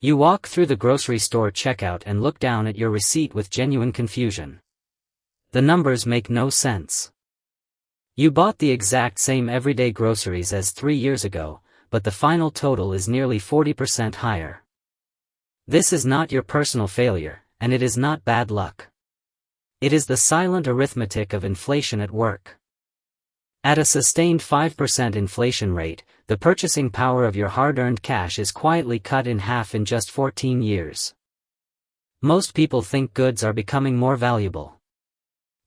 You walk through the grocery store checkout and look down at your receipt with genuine confusion. The numbers make no sense. You bought the exact same everyday groceries as 3 years ago, but the final total is nearly 40% higher. This is not your personal failure, and it is not bad luck. It is the silent arithmetic of inflation at work. At a sustained 5% inflation rate, the purchasing power of your hard-earned cash is quietly cut in half in just 14 years. Most people think goods are becoming more valuable.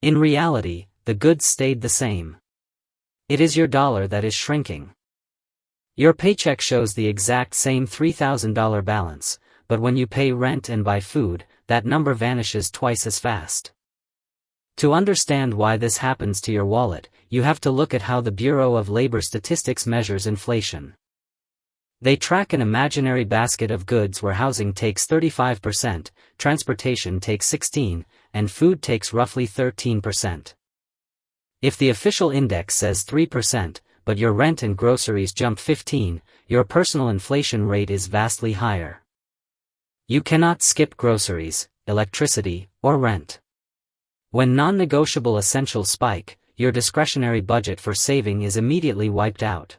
In reality, the goods stayed the same. It is your dollar that is shrinking. Your paycheck shows the exact same $3,000 balance, but when you pay rent and buy food, that number vanishes twice as fast. To understand why this happens to your wallet, you have to look at how the Bureau of Labor Statistics measures inflation. They track an imaginary basket of goods where housing takes 35%, transportation takes 16%, and food takes roughly 13%. If the official index says 3%, but your rent and groceries jump 15%, your personal inflation rate is vastly higher. You cannot skip groceries, electricity, or rent. When non-negotiable essentials spike, your discretionary budget for saving is immediately wiped out.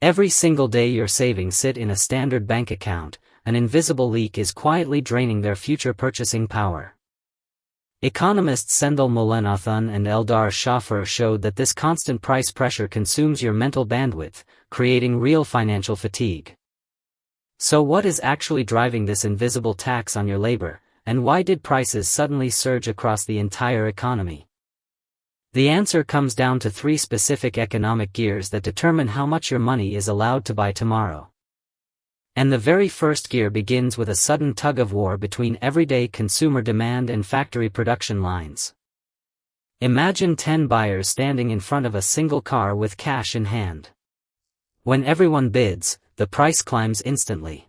Every single day your savings sit in a standard bank account, an invisible leak is quietly draining their future purchasing power. Economists Sendhil Mullainathan and Eldar Shafir showed that this constant price pressure consumes your mental bandwidth, creating real financial fatigue. So what is actually driving this invisible tax on your labor, and why did prices suddenly surge across the entire economy? The answer comes down to 3 specific economic gears that determine how much your money is allowed to buy tomorrow. And the very first gear begins with a sudden tug-of-war between everyday consumer demand and factory production lines. Imagine 10 buyers standing in front of a single car with cash in hand. When everyone bids, the price climbs instantly.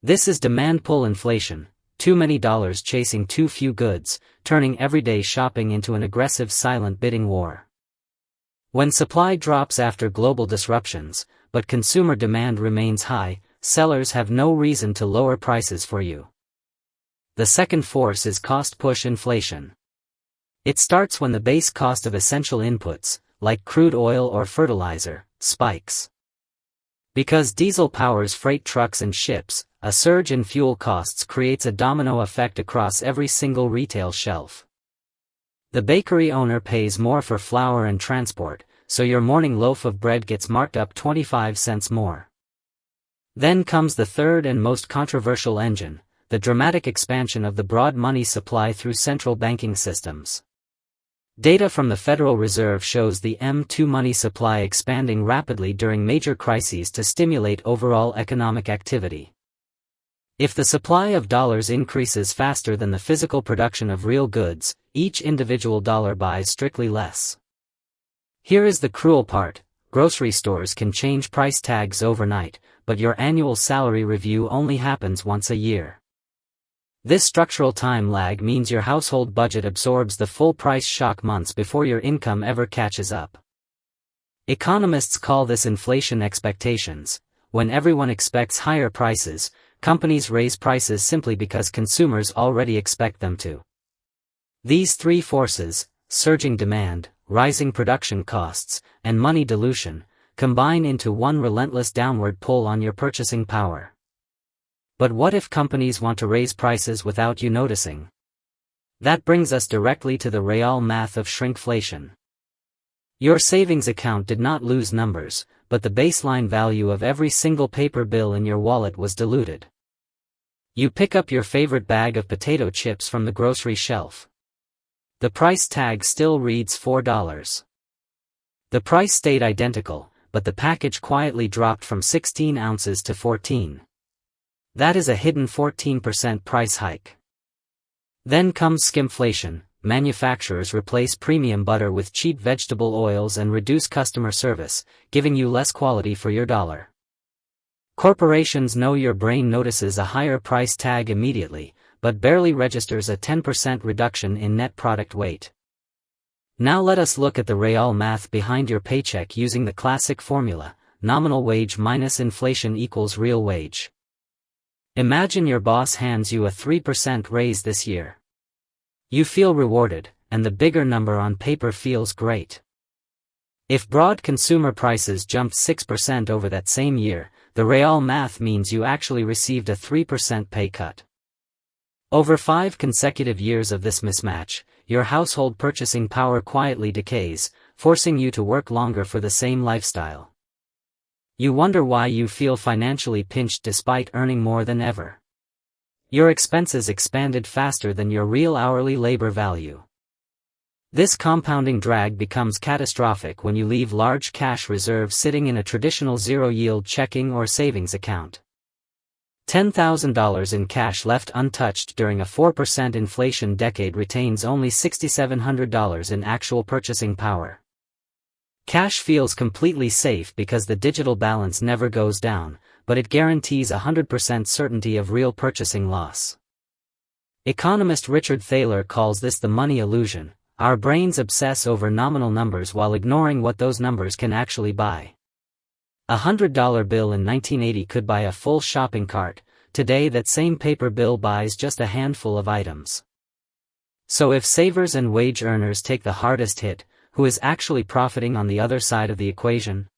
This is demand-pull inflation. Too many dollars chasing too few goods, turning everyday shopping into an aggressive silent bidding war. When supply drops after global disruptions, but consumer demand remains high, sellers have no reason to lower prices for you. The second force is cost-push inflation. It starts when the base cost of essential inputs, like crude oil or fertilizer, spikes. Because diesel powers freight trucks and ships, a surge in fuel costs creates a domino effect across every single retail shelf. The bakery owner pays more for flour and transport, so your morning loaf of bread gets marked up 25 cents more. Then comes the third and most controversial engine, the dramatic expansion of the broad money supply through central banking systems. Data from the Federal Reserve shows the M2 money supply expanding rapidly during major crises to stimulate overall economic activity. If the supply of dollars increases faster than the physical production of real goods, each individual dollar buys strictly less. Here is the cruel part: grocery stores can change price tags overnight, but your annual salary review only happens once a year. This structural time lag means your household budget absorbs the full price shock months before your income ever catches up. Economists call this inflation expectations. When everyone expects higher prices, companies raise prices simply because consumers already expect them to. These 3 forces, surging demand, rising production costs, and money dilution, combine into one relentless downward pull on your purchasing power. But what if companies want to raise prices without you noticing? That brings us directly to the real math of shrinkflation. Your savings account did not lose numbers, but the baseline value of every single paper bill in your wallet was diluted. You pick up your favorite bag of potato chips from the grocery shelf. The price tag still reads $4. The price stayed identical, but the package quietly dropped from 16 ounces to 14. That is a hidden 14% price hike. Then comes skimflation. Manufacturers replace premium butter with cheap vegetable oils and reduce customer service, giving you less quality for your dollar. Corporations know your brain notices a higher price tag immediately, but barely registers a 10% reduction in net product weight. Now let us look at the real math behind your paycheck using the classic formula: nominal wage minus inflation equals real wage. Imagine your boss hands you a 3% raise this year. You feel rewarded, and the bigger number on paper feels great. If broad consumer prices jumped 6% over that same year, the real math means you actually received a 3% pay cut. Over 5 consecutive years of this mismatch, your household purchasing power quietly decays, forcing you to work longer for the same lifestyle. You wonder why you feel financially pinched despite earning more than ever. Your expenses expanded faster than your real hourly labor value. This compounding drag becomes catastrophic when you leave large cash reserves sitting in a traditional zero-yield checking or savings account. $10,000 in cash left untouched during a 4% inflation decade retains only $6,700 in actual purchasing power. Cash feels completely safe because the digital balance never goes down, but it guarantees 100% certainty of real purchasing loss. Economist Richard Thaler calls this the money illusion. Our brains obsess over nominal numbers while ignoring what those numbers can actually buy. A $100 bill in 1980 could buy a full shopping cart. Today that same paper bill buys just a handful of items. So if savers and wage earners take the hardest hit, who is actually profiting on the other side of the equation?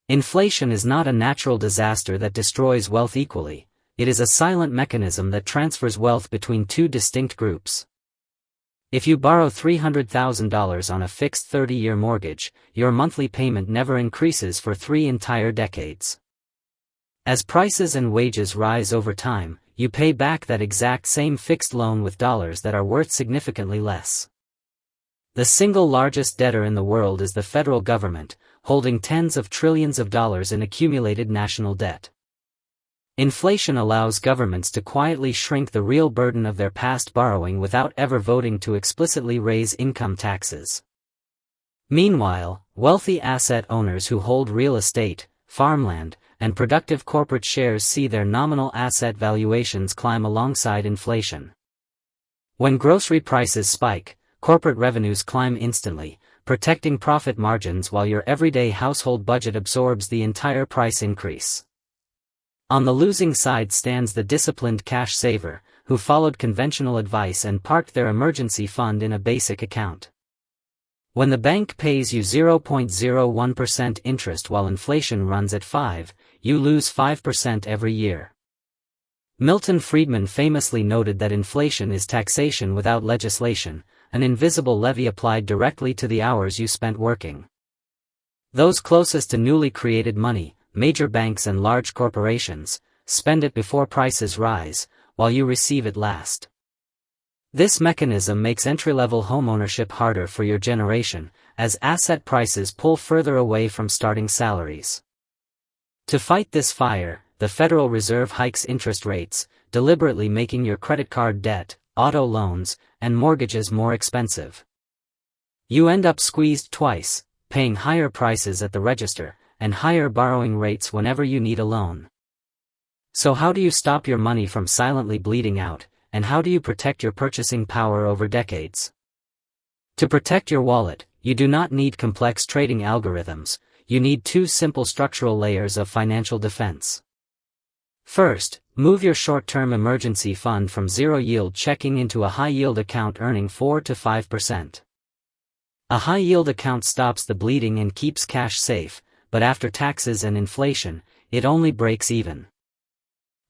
Inflation is not a natural disaster that destroys wealth equally. It is a silent mechanism that transfers wealth between two distinct groups. If you borrow $300,000 on a fixed 30-year mortgage, your monthly payment never increases for 3 entire decades. As prices and wages rise over time, you pay back that exact same fixed loan with dollars that are worth significantly less. The single largest debtor in the world is the federal government, holding tens of trillions of dollars in accumulated national debt. Inflation allows governments to quietly shrink the real burden of their past borrowing without ever voting to explicitly raise income taxes. Meanwhile, wealthy asset owners who hold real estate, farmland, and productive corporate shares see their nominal asset valuations climb alongside inflation. When grocery prices spike, corporate revenues climb instantly, protecting profit margins while your everyday household budget absorbs the entire price increase. On the losing side stands the disciplined cash saver, who followed conventional advice and parked their emergency fund in a basic account. When the bank pays you 0.01% interest while inflation runs at 5%, you lose 5% every year. Milton Friedman famously noted that inflation is taxation without legislation, an invisible levy applied directly to the hours you spent working. Those closest to newly created money, major banks and large corporations, spend it before prices rise, while you receive it last. This mechanism makes entry-level homeownership harder for your generation, as asset prices pull further away from starting salaries. To fight this fire, the Federal Reserve hikes interest rates, deliberately making your credit card debt, auto loans, and mortgages more expensive. You end up squeezed twice, paying higher prices at the register, and higher borrowing rates whenever you need a loan. So how do you stop your money from silently bleeding out, and how do you protect your purchasing power over decades? To protect your wallet, you do not need complex trading algorithms, you need 2 simple structural layers of financial defense. First, move your short-term emergency fund from zero-yield checking into a high-yield account earning 4 to 5%. A high-yield account stops the bleeding and keeps cash safe, but after taxes and inflation, it only breaks even.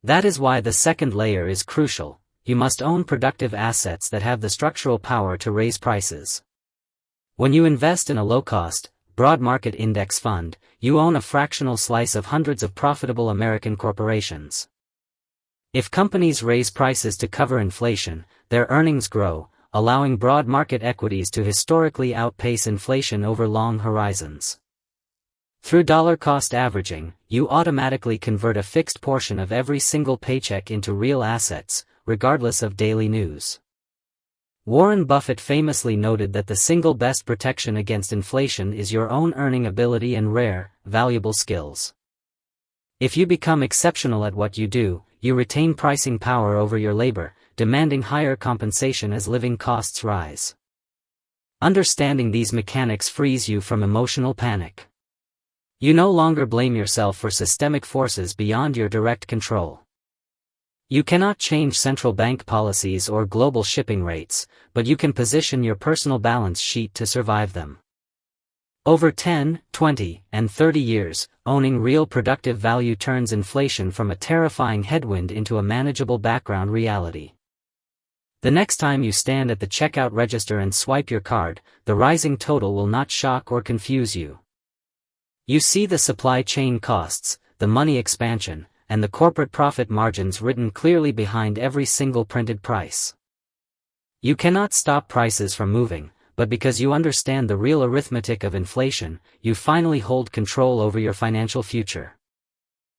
That is why the second layer is crucial. You must own productive assets that have the structural power to raise prices. When you invest in a low-cost, broad market index fund, you own a fractional slice of hundreds of profitable American corporations. If companies raise prices to cover inflation, their earnings grow, allowing broad market equities to historically outpace inflation over long horizons. Through dollar-cost averaging, you automatically convert a fixed portion of every single paycheck into real assets, regardless of daily news. Warren Buffett famously noted that the single best protection against inflation is your own earning ability and rare, valuable skills. If you become exceptional at what you do, you retain pricing power over your labor, demanding higher compensation as living costs rise. Understanding these mechanics frees you from emotional panic. You no longer blame yourself for systemic forces beyond your direct control. You cannot change central bank policies or global shipping rates, but you can position your personal balance sheet to survive them. Over 10, 20, and 30 years, owning real productive value turns inflation from a terrifying headwind into a manageable background reality. The next time you stand at the checkout register and swipe your card, the rising total will not shock or confuse you. You see the supply chain costs, the money expansion, and the corporate profit margins written clearly behind every single printed price. You cannot stop prices from moving, but because you understand the real arithmetic of inflation, you finally hold control over your financial future.